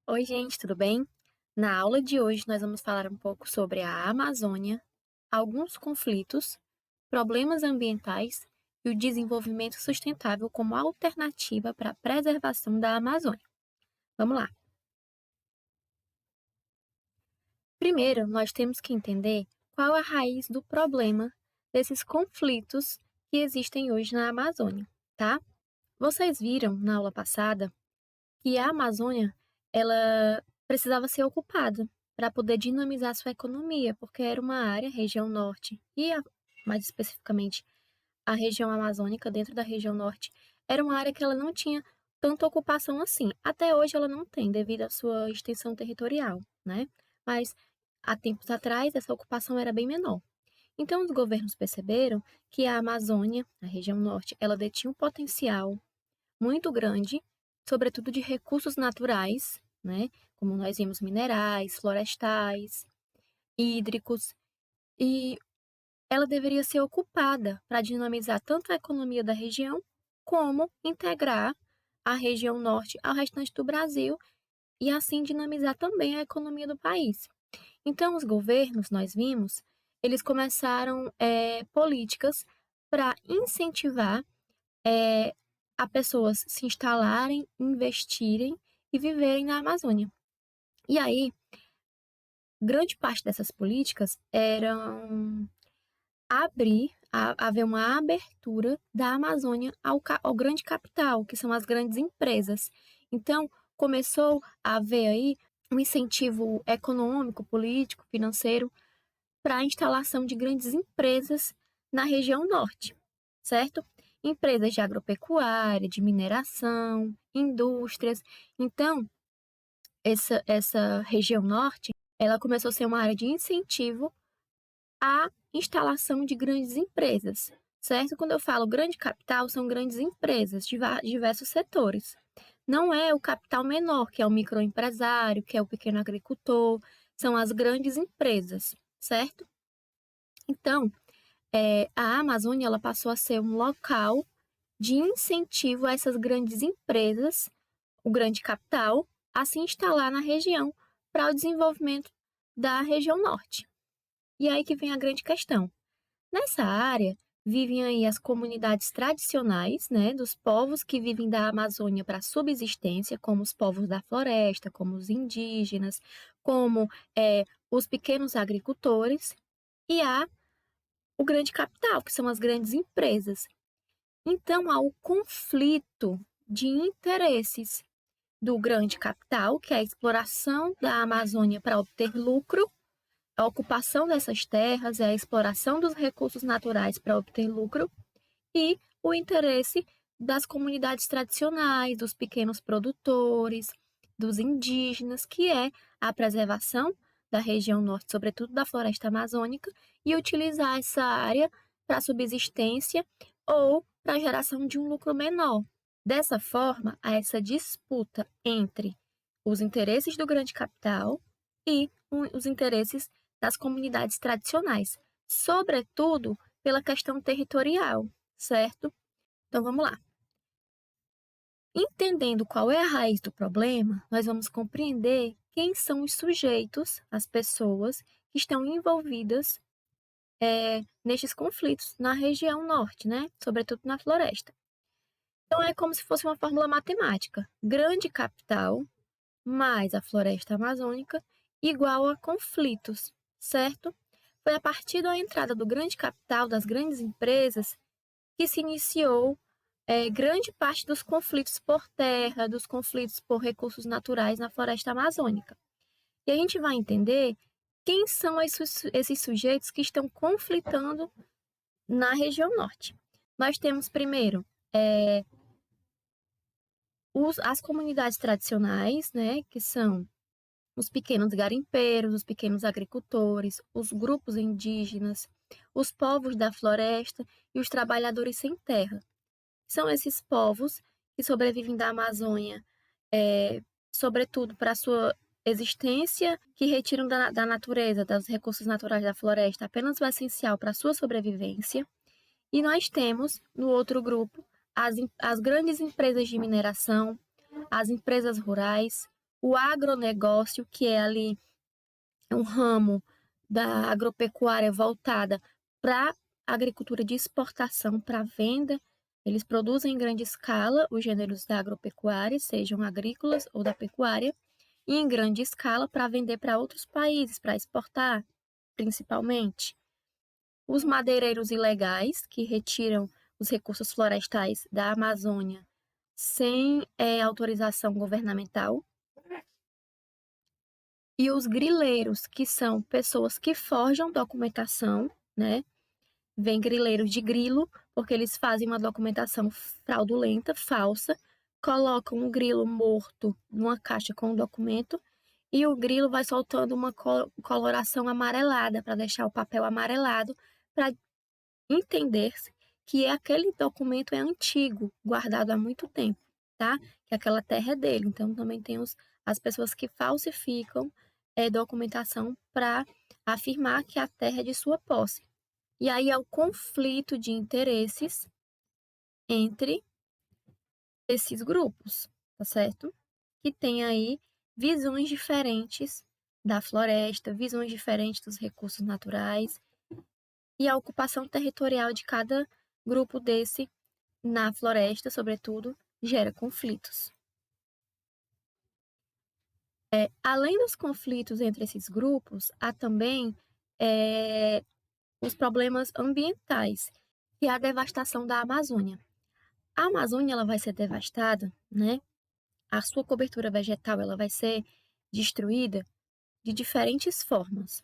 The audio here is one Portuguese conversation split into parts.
Oi, gente, tudo bem? Na aula de hoje, nós vamos falar um pouco sobre a Amazônia, alguns conflitos, problemas ambientais e o desenvolvimento sustentável como alternativa para a preservação da Amazônia. Vamos lá! Primeiro, nós temos que entender qual a raiz do problema desses conflitos que existem hoje na Amazônia, tá? Vocês viram na aula passada que a Amazônia, ela precisava ser ocupada para poder dinamizar sua economia, porque era uma área, região norte, mais especificamente a região amazônica, dentro da região norte, era uma área que ela não tinha tanta ocupação assim. Até hoje ela não tem, devido à sua extensão territorial, né? Mas há tempos atrás essa ocupação era bem menor. Então os governos perceberam que a Amazônia, a região norte, ela detinha um potencial muito grande, sobretudo de recursos naturais, né, como nós vimos minerais, florestais, hídricos, e ela deveria ser ocupada para dinamizar tanto a economia da região, como integrar a região norte ao restante do Brasil e assim dinamizar também a economia do país. Então os governos, nós vimos, eles começaram políticas para incentivar eh, a pessoas se instalarem, investirem e viverem na Amazônia. E aí, grande parte dessas políticas eram haver uma abertura da Amazônia ao grande capital, que são as grandes empresas. Então, começou a haver aí um incentivo econômico, político, financeiro para a instalação de grandes empresas na região norte, certo? Empresas de agropecuária, de mineração, indústrias. Então, essa região norte, ela começou a ser uma área de incentivo à instalação de grandes empresas, certo? Quando eu falo grande capital, são grandes empresas de diversos setores. Não é o capital menor, que é o microempresário, que é o pequeno agricultor, são as grandes empresas, certo? Então, a Amazônia ela passou a ser um local de incentivo a essas grandes empresas, o grande capital, a se instalar na região para o desenvolvimento da região norte. E aí que vem a grande questão. Nessa área, vivem aí as comunidades tradicionais, né, dos povos que vivem da Amazônia para subsistência, como os povos da floresta, como os indígenas, como os pequenos agricultores, e há o grande capital, que são as grandes empresas. Então, há o conflito de interesses do grande capital, que é a exploração da Amazônia para obter lucro, a ocupação dessas terras, a exploração dos recursos naturais para obter lucro, e o interesse das comunidades tradicionais, dos pequenos produtores, dos indígenas, que é a preservação da região norte, sobretudo da floresta amazônica, e utilizar essa área para subsistência ou para a geração de um lucro menor. Dessa forma, há essa disputa entre os interesses do grande capital e os interesses das comunidades tradicionais, sobretudo pela questão territorial, certo? Então vamos lá. Entendendo qual é a raiz do problema, nós vamos compreender quem são os sujeitos, as pessoas que estão envolvidas nestes conflitos na região norte, né? Sobretudo na floresta. Então é como se fosse uma fórmula matemática: grande capital mais a floresta amazônica igual a conflitos, certo? Foi a partir da entrada do grande capital, das grandes empresas, que se iniciou grande parte dos conflitos por terra, dos conflitos por recursos naturais na floresta amazônica. E a gente vai entender quem são esses sujeitos que estão conflitando na região norte. Nós temos, primeiro, as comunidades tradicionais, né, que são os pequenos garimpeiros, os pequenos agricultores, os grupos indígenas, os povos da floresta e os trabalhadores sem terra. São esses povos que sobrevivem da Amazônia, sobretudo para a sua existência, que retiram da natureza, dos recursos naturais da floresta, apenas o essencial para a sua sobrevivência. E nós temos, no outro grupo, as grandes empresas de mineração, as empresas rurais, O agronegócio, que é ali um ramo da agropecuária voltada para agricultura de exportação, para venda. Eles produzem em grande escala os gêneros da agropecuária, sejam agrícolas ou da pecuária, e em grande escala para vender para outros países, para exportar, principalmente. Os madeireiros ilegais, que retiram os recursos florestais da Amazônia sem autorização governamental. E os grileiros, que são pessoas que forjam documentação, né? Vem grileiros de grilo, porque eles fazem uma documentação fraudulenta, falsa, colocam um grilo morto numa caixa com o documento e o grilo vai soltando uma coloração amarelada para deixar o papel amarelado, para entender-se que aquele documento é antigo, guardado há muito tempo, tá? Que aquela terra é dele. Então, também tem as pessoas que falsificam documentação para afirmar que a terra é de sua posse. E aí é o conflito de interesses entre esses grupos, tá certo? Que tem aí visões diferentes da floresta, visões diferentes dos recursos naturais, e a ocupação territorial de cada grupo desse na floresta, sobretudo, gera conflitos. Além dos conflitos entre esses grupos, há também os problemas ambientais, que é a devastação da Amazônia. A Amazônia ela vai ser devastada, né? A sua cobertura vegetal ela vai ser destruída de diferentes formas.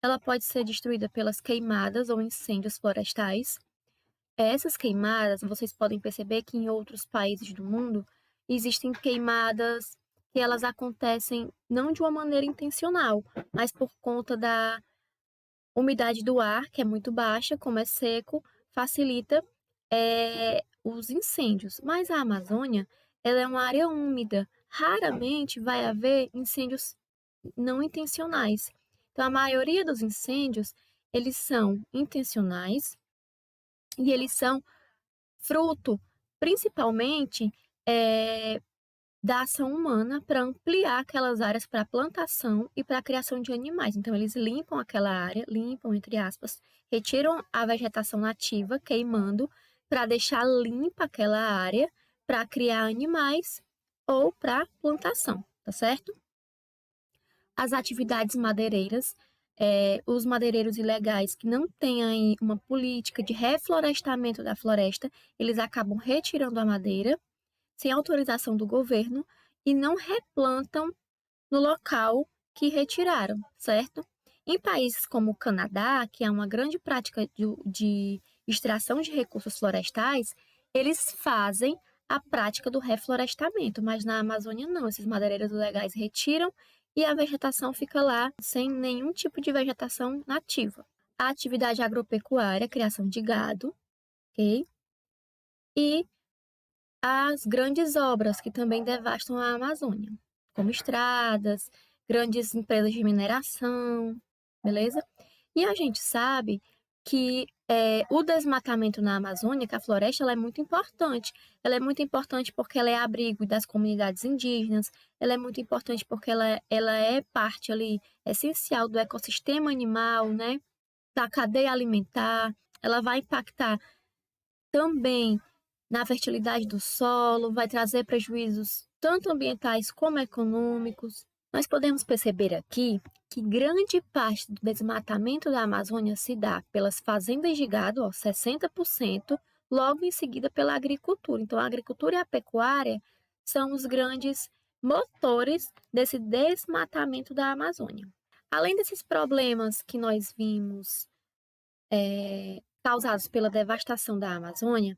Ela pode ser destruída pelas queimadas ou incêndios florestais. Essas queimadas, vocês podem perceber que em outros países do mundo existem queimadas que elas acontecem não de uma maneira intencional, mas por conta da umidade do ar, que é muito baixa, como é seco, facilita os incêndios. Mas a Amazônia, ela é uma área úmida. Raramente vai haver incêndios não intencionais. Então, a maioria dos incêndios, eles são intencionais e eles são fruto, principalmente, da ação humana para ampliar aquelas áreas para plantação e para a criação de animais. Então, eles limpam aquela área, limpam, entre aspas, retiram a vegetação nativa, queimando, para deixar limpa aquela área para criar animais ou para plantação, tá certo? As atividades madeireiras, os madeireiros ilegais que não têm aí uma política de reflorestamento da floresta, eles acabam retirando a madeira sem autorização do governo e não replantam no local que retiraram, certo? Em países como o Canadá, que é uma grande prática de extração de recursos florestais, eles fazem a prática do reflorestamento, mas na Amazônia não, esses madeireiros ilegais retiram e a vegetação fica lá sem nenhum tipo de vegetação nativa. A atividade agropecuária, criação de gado, ok? E as grandes obras que também devastam a Amazônia, como estradas, grandes empresas de mineração, beleza? E a gente sabe que o desmatamento na Amazônia, que a floresta, ela é muito importante. Ela é muito importante porque ela é abrigo das comunidades indígenas, ela é muito importante porque ela é parte ali essencial do ecossistema animal, né? Da cadeia alimentar. Ela vai impactar também na fertilidade do solo, vai trazer prejuízos tanto ambientais como econômicos. Nós podemos perceber aqui que grande parte do desmatamento da Amazônia se dá pelas fazendas de gado, 60%, logo em seguida pela agricultura. Então, a agricultura e a pecuária são os grandes motores desse desmatamento da Amazônia. Além desses problemas que nós vimos causados pela devastação da Amazônia,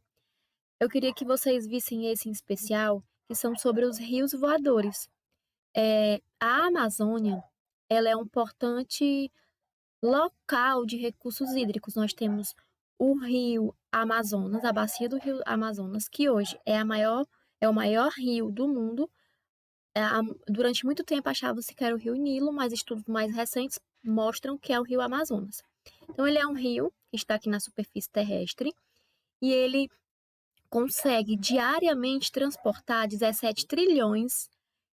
eu queria que vocês vissem esse em especial, que são sobre os rios voadores. A Amazônia, ela é um importante local de recursos hídricos. Nós temos o rio Amazonas, a bacia do rio Amazonas, que hoje é o maior rio do mundo. Durante muito tempo achava-se que era o rio Nilo, mas estudos mais recentes mostram que é o rio Amazonas. Então, ele é um rio que está aqui na superfície terrestre e ele consegue diariamente transportar 17 trilhões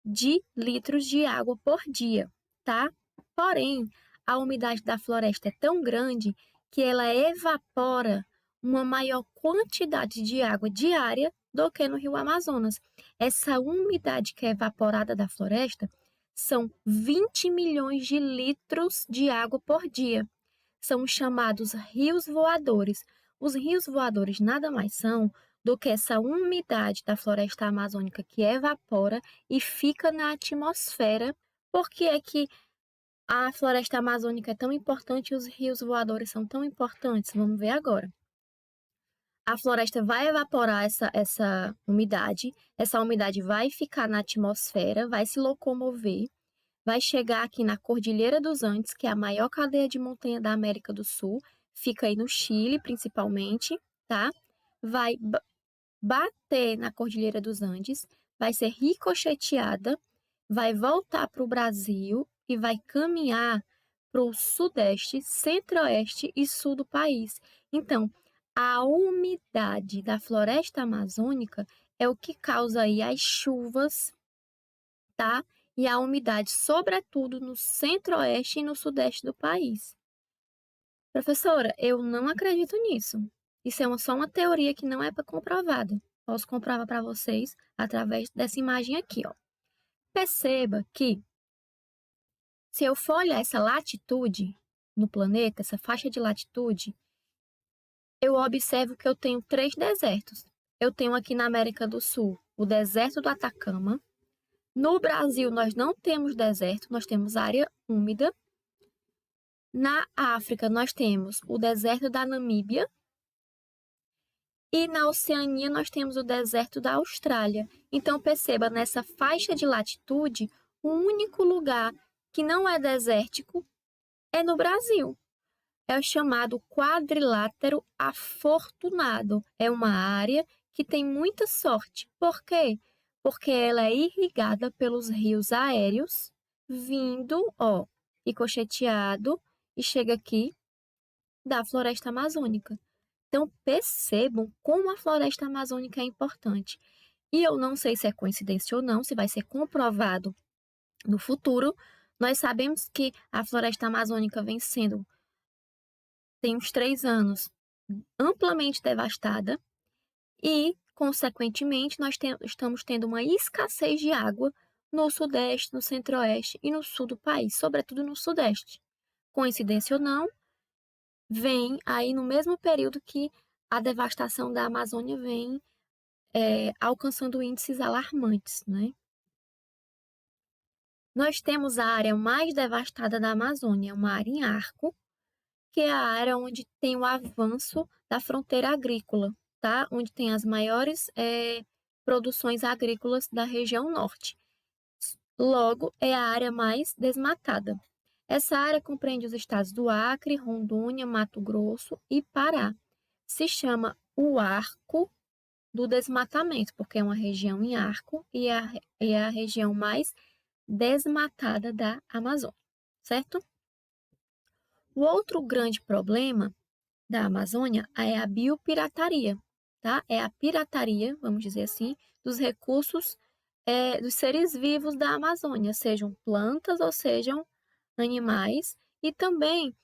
de litros de água por dia, tá? Porém, a umidade da floresta é tão grande que ela evapora uma maior quantidade de água diária do que no Rio Amazonas. Essa umidade que é evaporada da floresta são 20 milhões de litros de água por dia. São os chamados rios voadores. Os rios voadores nada mais são do que essa umidade da floresta amazônica que evapora e fica na atmosfera. Por que é que a floresta amazônica é tão importante e os rios voadores são tão importantes? Vamos ver agora. A floresta vai evaporar essa umidade vai ficar na atmosfera, vai se locomover, vai chegar aqui na Cordilheira dos Andes, que é a maior cadeia de montanha da América do Sul, fica aí no Chile, principalmente, tá? Vai bater na Cordilheira dos Andes, vai ser ricocheteada, vai voltar para o Brasil e vai caminhar para o sudeste, centro-oeste e sul do país. Então, a umidade da floresta amazônica é o que causa aí as chuvas, tá? E a umidade, sobretudo no centro-oeste e no sudeste do país. Professora, eu não acredito nisso. Isso é só uma teoria que não é comprovada. Posso comprovar para vocês através dessa imagem aqui, ó. Perceba que, se eu for olhar essa latitude no planeta, essa faixa de latitude, eu observo que eu tenho 3 desertos. Eu tenho aqui na América do Sul o deserto do Atacama. No Brasil, nós não temos deserto, nós temos área úmida. Na África, nós temos o deserto da Namíbia. E na Oceania, nós temos o deserto da Austrália. Então, perceba, nessa faixa de latitude, o único lugar que não é desértico é no Brasil. É o chamado quadrilátero afortunado. É uma área que tem muita sorte. Por quê? Porque ela é irrigada pelos rios aéreos, vindo, ó, ricocheteado, e chega aqui da floresta amazônica. Então, percebam como a floresta amazônica é importante. E eu não sei se é coincidência ou não, se vai ser comprovado no futuro. Nós sabemos que a floresta amazônica tem uns 3 anos, amplamente devastada e, consequentemente, estamos tendo uma escassez de água no sudeste, no centro-oeste e no sul do país, sobretudo no sudeste. Coincidência ou não, vem aí no mesmo período que a devastação da Amazônia vem alcançando índices alarmantes, né? Nós temos a área mais devastada da Amazônia, uma área em arco, que é a área onde tem o avanço da fronteira agrícola, tá? Onde tem as maiores produções agrícolas da região norte. Logo, é a área mais desmatada. Essa área compreende os estados do Acre, Rondônia, Mato Grosso e Pará. Se chama o Arco do Desmatamento, porque é uma região em arco e é a região mais desmatada da Amazônia, certo? O outro grande problema da Amazônia é a biopirataria, tá? É a pirataria, vamos dizer assim, dos recursos dos seres vivos da Amazônia, sejam plantas ou sejam animais, e também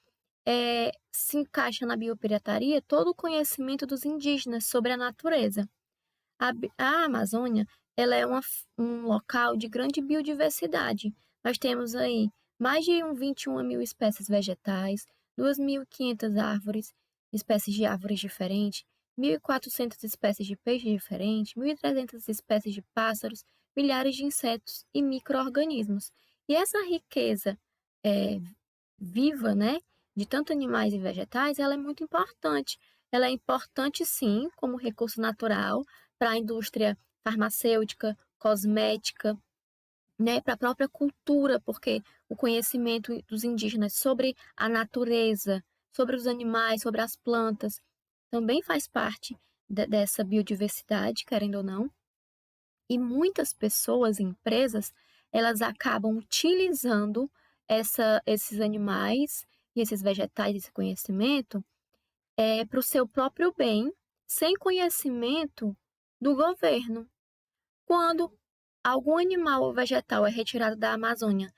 se encaixa na biopirataria todo o conhecimento dos indígenas sobre a natureza. A Amazônia, ela é um local de grande biodiversidade. Nós temos aí mais de 21 mil espécies vegetais, 2.500 árvores, espécies de árvores diferentes, 1.400 espécies de peixes diferentes, 1.300 espécies de pássaros, milhares de insetos e micro-organismos. E essa riqueza viva, né, de tanto animais e vegetais, ela é muito importante. Ela é importante, sim, como recurso natural para a indústria farmacêutica, cosmética, né, para a própria cultura, porque o conhecimento dos indígenas sobre a natureza, sobre os animais, sobre as plantas, também faz parte dessa biodiversidade, querendo ou não. E muitas pessoas e empresas, elas acabam utilizando esses animais e esses vegetais, esse conhecimento, para o seu próprio bem, sem conhecimento do governo. Quando algum animal ou vegetal é retirado da Amazônia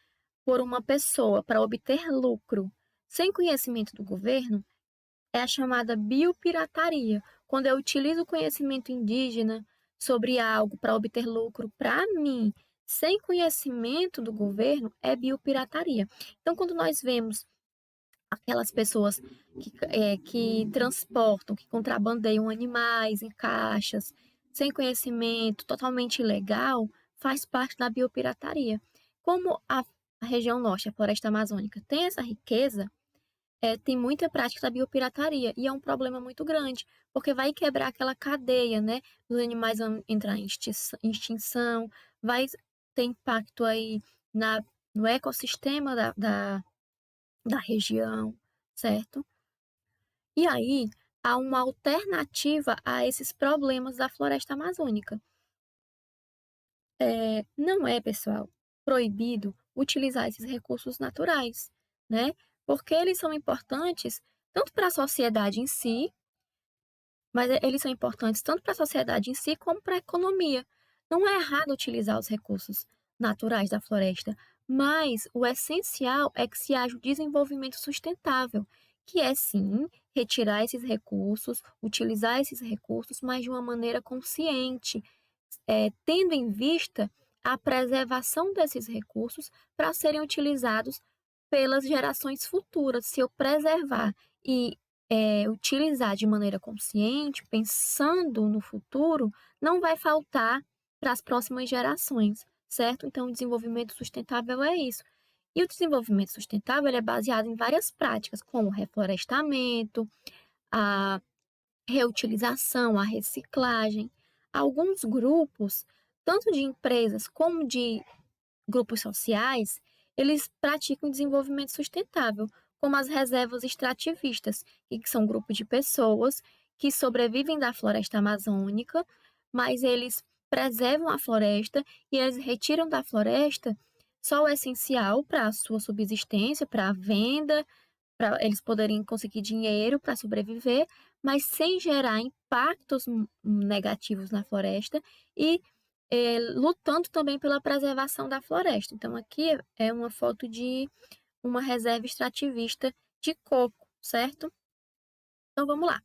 por uma pessoa para obter lucro sem conhecimento do governo, é a chamada biopirataria. Quando eu utilizo o conhecimento indígena sobre algo para obter lucro para mim, sem conhecimento do governo, é biopirataria. Então, quando nós vemos aquelas pessoas que transportam, que contrabandeiam animais em caixas, sem conhecimento, totalmente ilegal, faz parte da biopirataria. Como a região norte, a floresta amazônica, tem essa riqueza, tem muita prática da biopirataria e é um problema muito grande, porque vai quebrar aquela cadeia, né? Os animais vão entrar em extinção, vai ter impacto aí no ecossistema da região, certo? E aí, há uma alternativa a esses problemas da floresta amazônica. Não é, pessoal, proibido utilizar esses recursos naturais, né? Porque eles são importantes tanto para a sociedade em si, mas eles são importantes tanto para a sociedade em si como para a economia. Não é errado utilizar os recursos naturais da floresta, mas o essencial é que se haja o desenvolvimento sustentável, que é sim retirar esses recursos, utilizar esses recursos, mas de uma maneira consciente, tendo em vista a preservação desses recursos para serem utilizados pelas gerações futuras. Se eu preservar e utilizar de maneira consciente, pensando no futuro, não vai faltar para as próximas gerações, certo? Então, o desenvolvimento sustentável é isso. E o desenvolvimento sustentável ele é baseado em várias práticas, como o reflorestamento, a reutilização, a reciclagem. Alguns grupos, tanto de empresas como de grupos sociais, eles praticam desenvolvimento sustentável, como as reservas extrativistas, que são grupos de pessoas que sobrevivem da floresta amazônica, mas eles preservam a floresta e eles retiram da floresta só o essencial para a sua subsistência, para a venda, para eles poderem conseguir dinheiro para sobreviver, mas sem gerar impactos negativos na floresta e lutando também pela preservação da floresta. Então, aqui é uma foto de uma reserva extrativista de coco, certo? Então, vamos lá.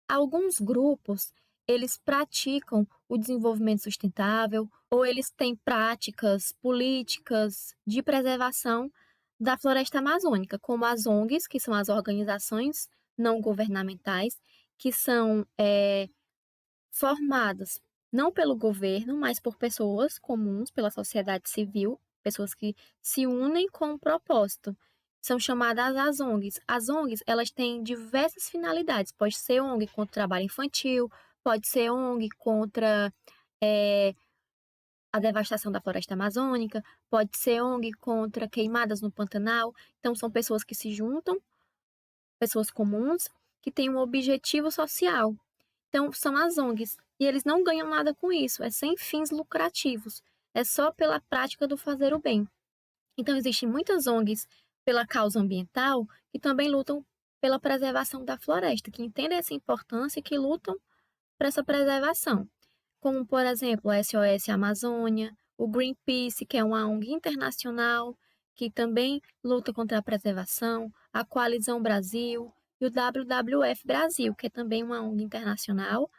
Alguns grupos, eles praticam o desenvolvimento sustentável ou eles têm práticas políticas de preservação da floresta amazônica, como as ONGs, que são as organizações não governamentais, que são formadas não pelo governo, mas por pessoas comuns, pela sociedade civil, pessoas que se unem com um propósito. São chamadas as ONGs. As ONGs, elas têm diversas finalidades. Pode ser ONG contra o trabalho infantil, pode ser ONG contra eh, a devastação da floresta amazônica, pode ser ONG contra queimadas no Pantanal. Então, são pessoas que se juntam, pessoas comuns, que têm um objetivo social. Então, são as ONGs. E eles não ganham nada com isso, é sem fins lucrativos. É só pela prática do fazer o bem. Então, existem muitas ONGs pela causa ambiental que também lutam pela preservação da floresta, que entendem essa importância e que lutam por essa preservação. Como, por exemplo, a SOS Amazônia, o Greenpeace, que é uma ONG internacional que também luta contra a preservação, a Coalizão Brasil e o WWF Brasil, que é também uma ONG internacional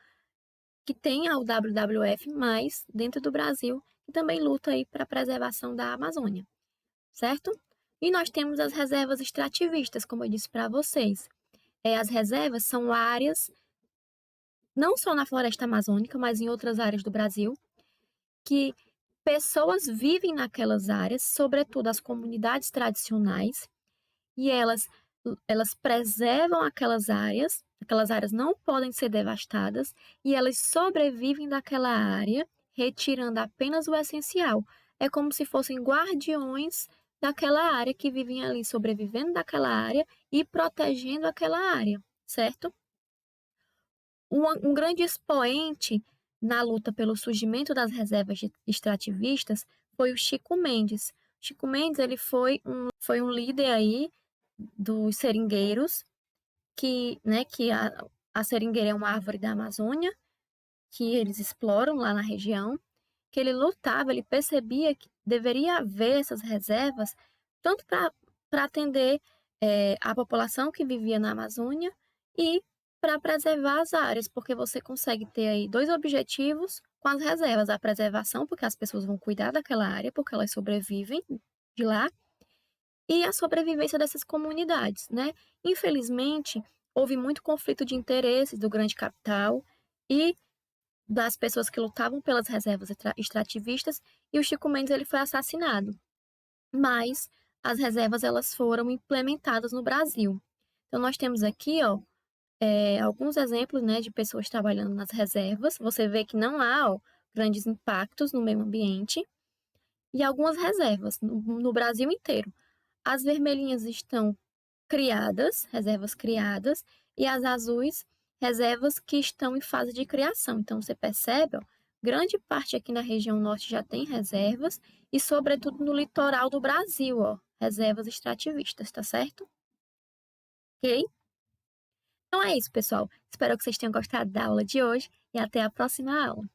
que tem a WWF, mas dentro do Brasil, que também luta aí para a preservação da Amazônia, certo? E nós temos as reservas extrativistas, como eu disse para vocês. As reservas são áreas, não só na floresta amazônica, mas em outras áreas do Brasil, que pessoas vivem naquelas áreas, sobretudo as comunidades tradicionais, e elas preservam aquelas áreas não podem ser devastadas e elas sobrevivem daquela área, retirando apenas o essencial. É como se fossem guardiões daquela área que vivem ali sobrevivendo daquela área e protegendo aquela área, certo? Um grande expoente na luta pelo surgimento das reservas extrativistas foi o Chico Mendes. Chico Mendes ele foi um líder aí dos seringueiros, que a seringueira é uma árvore da Amazônia, que eles exploram lá na região, que ele lutava, ele percebia que deveria haver essas reservas, tanto para atender, a população que vivia na Amazônia e para preservar as áreas, porque você consegue ter aí 2 objetivos com as reservas: a preservação, porque as pessoas vão cuidar daquela área, porque elas sobrevivem de lá, e a sobrevivência dessas comunidades, né. Infelizmente, houve muito conflito de interesses do grande capital e das pessoas que lutavam pelas reservas extrativistas, e o Chico Mendes ele foi assassinado. Mas as reservas elas foram implementadas no Brasil. Então nós temos aqui, ó, alguns exemplos, né, de pessoas trabalhando nas reservas. Você vê que não há, ó, grandes impactos no meio ambiente, e algumas reservas no Brasil inteiro. As vermelhinhas estão criadas, reservas criadas, e as azuis, reservas que estão em fase de criação. Então você percebe, ó, grande parte aqui na região norte já tem reservas e sobretudo no litoral do Brasil, ó, reservas extrativistas, tá certo? Ok? Então é isso, pessoal. Espero que vocês tenham gostado da aula de hoje e até a próxima aula.